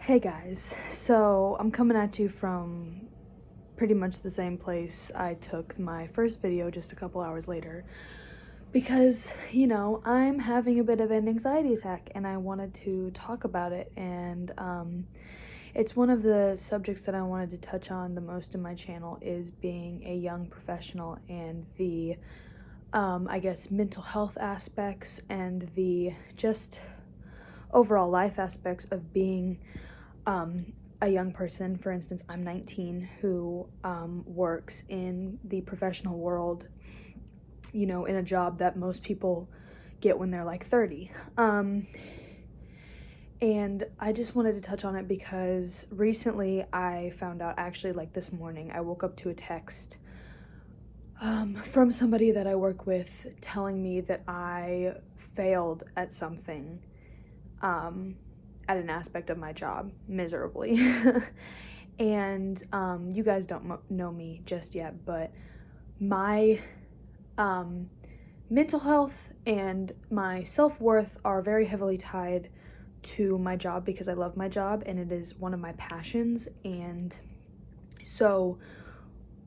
Hey guys, so I'm coming at you from pretty much the same place I took my first video just a couple hours later because, I'm having a bit of an anxiety attack and I wanted to talk about it, and it's one of the subjects that I wanted to touch on the most in my channel is being a young professional and the I guess mental health aspects and the just overall life aspects of being a young person. For instance, I'm 19 who works in the professional world, in a job that most people get when they're like 30. And I just wanted to touch on it because recently I found out, actually, like this morning, I woke up to a text from somebody that I work with telling me that I failed at something. At an aspect of my job miserably. And you guys don't know me just yet, but my mental health and my self-worth are very heavily tied to my job because I love my job and it is one of my passions. And so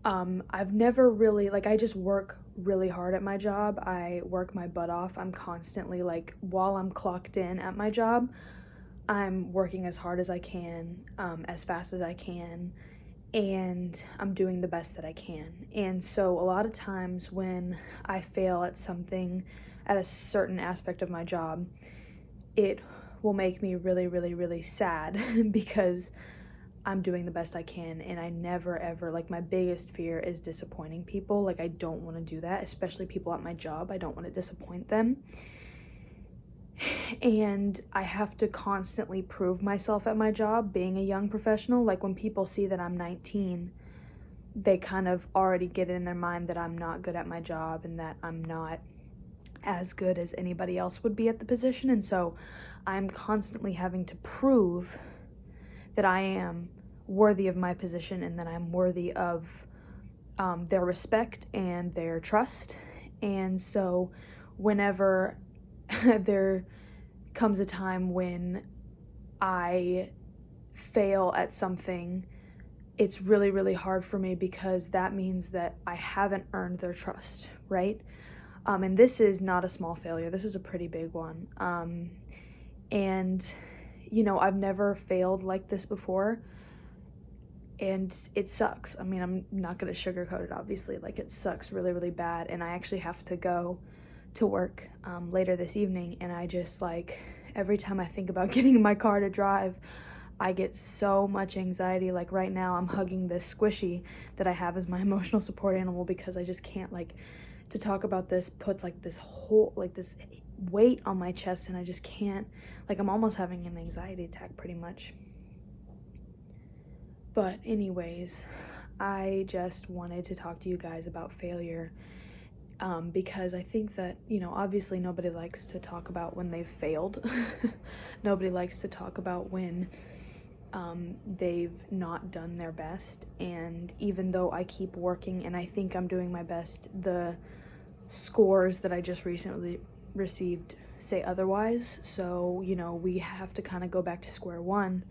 I've never really, I just work really hard at my job. I work my butt off. I'm constantly, while I'm clocked in at my job, I'm working as hard as I can, as fast as I can, and I'm doing the best that I can. And so a lot of times when I fail at something, at a certain aspect of my job, it will make me really, really, really sad because I'm doing the best I can, and I never ever, my biggest fear is disappointing people. I don't want to do that, especially people at my job. I don't want to disappoint them. And I have to constantly prove myself at my job, being a young professional. When people see that I'm 19, they kind of already get it in their mind that I'm not good at my job and that I'm not as good as anybody else would be at the position. And so I'm constantly having to prove that I am worthy of my position and that I'm worthy of their respect and their trust. And so whenever there comes a time when I fail at something, it's really, really hard for me because that means that I haven't earned their trust, right? And this is not a small failure. This is a pretty big one. And, I've never failed like this before, and it sucks. I mean, I'm not going to sugarcoat it, obviously. It sucks really, really bad, and I actually have to go to work later this evening, and I just, every time I think about getting in my car to drive, I get so much anxiety. Right now I'm hugging this squishy that I have as my emotional support animal because I just can't, to talk about this puts this whole, this weight on my chest, and I just can't, I'm almost having an anxiety attack pretty much. But anyways, I just wanted to talk to you guys about failure. Because I think that, obviously nobody likes to talk about when they've failed. Nobody likes to talk about when they've not done their best. And even though I keep working and I think I'm doing my best, the scores that I just recently received say otherwise. So, we have to kind of go back to square one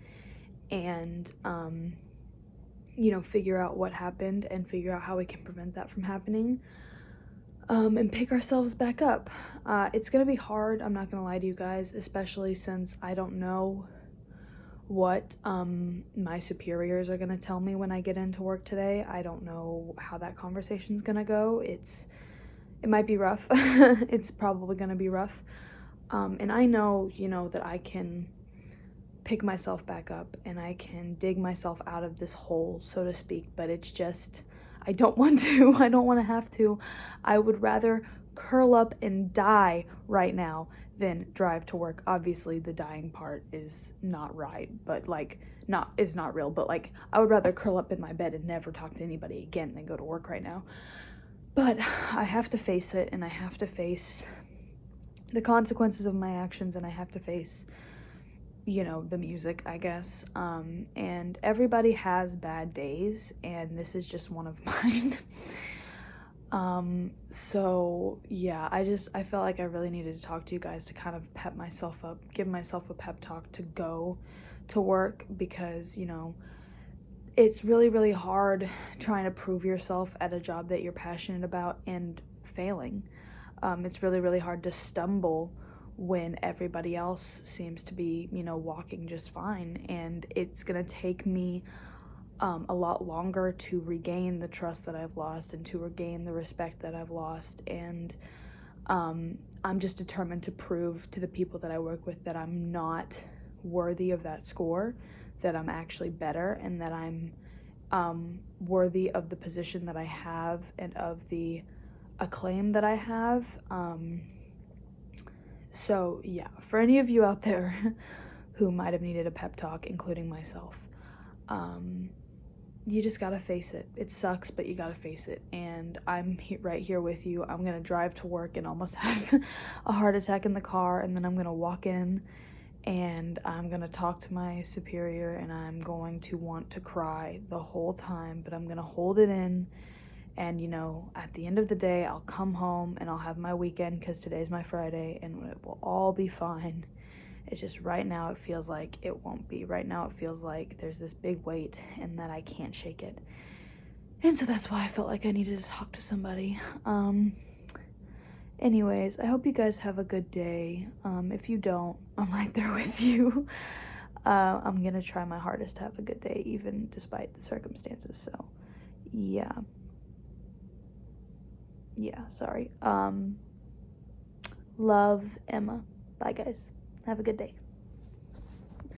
and, figure out what happened and figure out how we can prevent that from happening. And pick ourselves back up. It's gonna be hard, I'm not gonna lie to you guys, especially since I don't know what my superiors are gonna tell me when I get into work today. I don't know how that conversation's gonna go. It might be rough. It's probably gonna be rough. And I know, that I can pick myself back up and I can dig myself out of this hole, so to speak, but it's just, I don't want to. I don't want to have to. I would rather curl up and die right now than drive to work. Obviously, the dying part is not right, but is not real. But I would rather curl up in my bed and never talk to anybody again than go to work right now. But I have to face it, and I have to face the consequences of my actions, and I have to face the music, I guess. And everybody has bad days, and this is just one of mine. So yeah, I felt like I really needed to talk to you guys to kind of pep myself up, give myself a pep talk to go to work because, it's really, really hard trying to prove yourself at a job that you're passionate about and failing. It's really, really hard to stumble when everybody else seems to be, walking just fine. And it's going to take me a lot longer to regain the trust that I've lost and to regain the respect that I've lost. And I'm just determined to prove to the people that I work with that I'm not worthy of that score, that I'm actually better, and that I'm worthy of the position that I have and of the acclaim that I have. So yeah, for any of you out there who might have needed a pep talk, including myself, you just gotta face it. It sucks, but you gotta face it. And I'm right here with you. I'm gonna drive to work and almost have a heart attack in the car, and then I'm gonna walk in and I'm gonna talk to my superior, and I'm going to want to cry the whole time, but I'm gonna hold it in. And at the end of the day, I'll come home and I'll have my weekend, because today's my Friday, and it will all be fine. It's just right now it feels like it won't be. Right now it feels like there's this big weight and that I can't shake it. And so that's why I felt like I needed to talk to somebody. Anyways, I hope you guys have a good day. If you don't, I'm right there with you. I'm gonna try my hardest to have a good day, even despite the circumstances. So yeah, sorry. Love, Emma. Bye guys, have a good day.